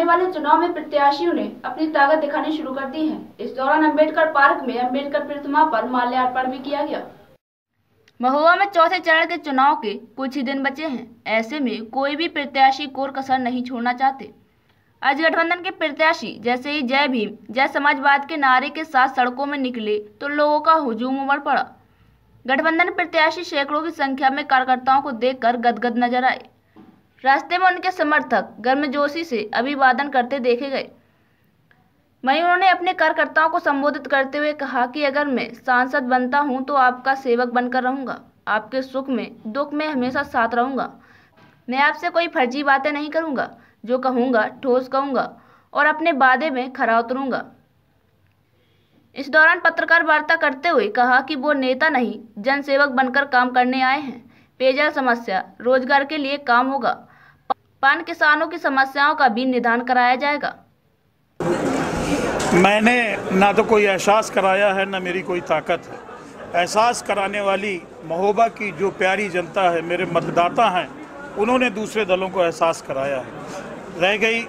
आने वाले चुनाव में प्रत्याशियों ने अपनी ताकत दिखानी शुरू कर दी है। इस दौरान अम्बेडकर पार्क में अम्बेडकर प्रतिमा पर माल्यार्पण भी किया गया। महुआ में चौथे चरण के चुनाव के कुछ ही दिन बचे हैं। ऐसे में कोई भी प्रत्याशी कोर कसर नहीं छोड़ना चाहते। आज गठबंधन के प्रत्याशी जैसे ही जय भीम, जय समाजवाद के नारे के साथ सड़कों में निकले तो लोगों का हुजूम उमड़ पड़ा। गठबंधन प्रत्याशी सैकड़ों की संख्या में कार्यकर्ताओं को देखकर गदगद नजर आए। रास्ते में उनके समर्थक गर्मजोशी से अभिवादन करते देखे गए। वहीं उन्होंने अपने कार्यकर्ताओं को संबोधित करते हुए कहा कि अगर मैं सांसद बनता हूं तो आपका सेवक बनकर रहूंगा, आपके सुख में दुख में हमेशा साथ रहूंगा। मैं आपसे कोई फर्जी बातें नहीं करूंगा, जो कहूंगा ठोस कहूंगा और अपने वादे में खरा उतरूंगा। इस दौरान पत्रकार वार्ता करते हुए कहा कि वो नेता नहीं, जनसेवक बनकर काम करने आए हैं। पेयजल समस्या, रोजगार के लिए काम होगा। पान किसानों की समस्याओं का भी निदान कराया जाएगा। मैंने ना तो कोई एहसास कराया है, ना मेरी कोई ताकत है। एहसास कराने वाली महोबा की जो प्यारी जनता है, मेरे मतदाता हैं, उन्होंने दूसरे दलों को एहसास कराया है। रह गई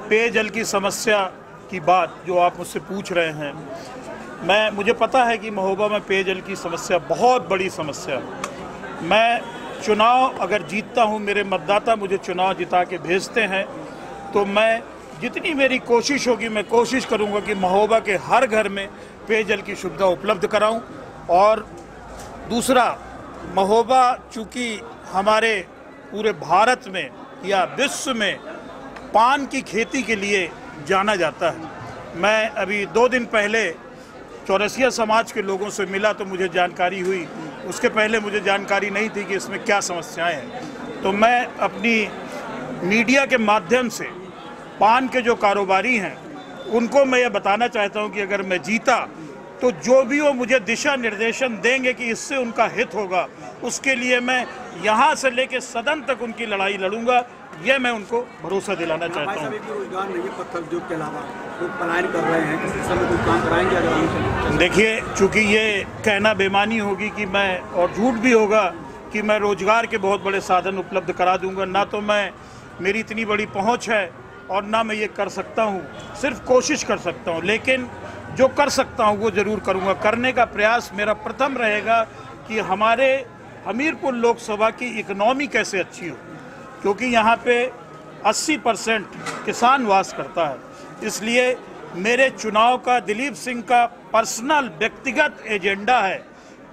पेयजल की समस्या की बात जो आप मुझसे पूछ रहे हैं, मुझे पता है कि महोबा में पेयजल की समस्या बहुत बड़ी समस्या है। मैं चुनाव अगर जीतता हूं, मेरे मतदाता मुझे चुनाव जिता के भेजते हैं, तो मैं जितनी मेरी कोशिश होगी, मैं कोशिश करूंगा कि महोबा के हर घर में पेयजल की सुविधा उपलब्ध कराऊं। और दूसरा, महोबा चूँकि हमारे पूरे भारत में या विश्व में पान की खेती के लिए जाना जाता है। मैं अभी 2 दिन पहले चौरसिया समाज के लोगों से मिला तो मुझे जानकारी हुई। उसके पहले मुझे जानकारी नहीं थी कि इसमें क्या समस्याएं हैं। तो मैं अपनी मीडिया के माध्यम से पान के जो कारोबारी हैं उनको मैं ये बताना चाहता हूं कि अगर मैं जीता तो जो भी वो मुझे दिशा निर्देशन देंगे कि इससे उनका हित होगा, उसके लिए मैं यहाँ से लेकर सदन तक उनकी लड़ाई लड़ूंगा। ये मैं उनको भरोसा दिलाना चाहता हूँ। रोजगार नहीं है, पत्थर उद्योग के अलावा लोग पलायन कर रहे हैं, इस समय कोई काम कराएंगे अगर? देखिए, चूँकि ये कहना बेमानी होगी कि मैं, और झूठ भी होगा कि मैं रोजगार के बहुत बड़े साधन उपलब्ध करा दूंगा। ना तो मेरी इतनी बड़ी पहुँच है और ना मैं ये कर सकता हूँ। सिर्फ कोशिश कर सकता हूँ, लेकिन जो कर सकता हूँ वो ज़रूर करूँगा। करने का प्रयास मेरा प्रथम रहेगा कि हमारे हमीरपुर लोकसभा की इकनॉमी कैसे अच्छी हो, क्योंकि यहाँ पे 80% किसान वास करता है। इसलिए मेरे चुनाव का, दिलीप सिंह का पर्सनल व्यक्तिगत एजेंडा है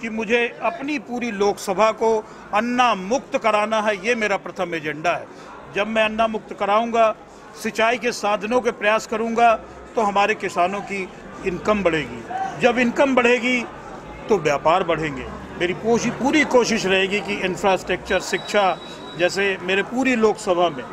कि मुझे अपनी पूरी लोकसभा को अन्ना मुक्त कराना है। ये मेरा प्रथम एजेंडा है। जब मैं अन्ना मुक्त कराऊंगा, सिंचाई के साधनों के प्रयास करूंगा, तो हमारे किसानों की इनकम बढ़ेगी। जब इनकम बढ़ेगी तो व्यापार बढ़ेंगे। मेरी पूरी कोशिश रहेगी कि इंफ्रास्ट्रक्चर, शिक्षा, जैसे मेरे पूरी लोकसभा में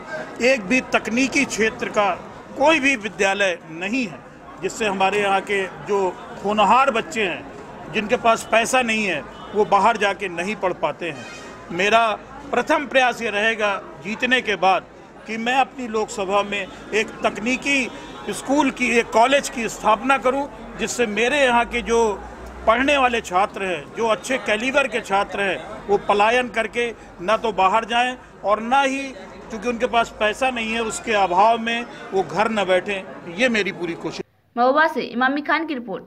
एक भी तकनीकी क्षेत्र का कोई भी विद्यालय नहीं है जिससे हमारे यहाँ के जो होनहार बच्चे हैं, जिनके पास पैसा नहीं है, वो बाहर जाके नहीं पढ़ पाते हैं। मेरा प्रथम प्रयास ये रहेगा जीतने के बाद कि मैं अपनी लोकसभा में एक तकनीकी स्कूल की, एक कॉलेज की स्थापना करूं, जिससे मेरे यहाँ के जो पढ़ने वाले छात्र हैं, जो अच्छे कैलिबर के छात्र हैं, वो पलायन करके ना तो बाहर जाएं और ना ही क्योंकि उनके पास पैसा नहीं है उसके अभाव में वो घर न बैठें। ये मेरी पूरी कोशिश। महोबा से इमामी खान की रिपोर्ट।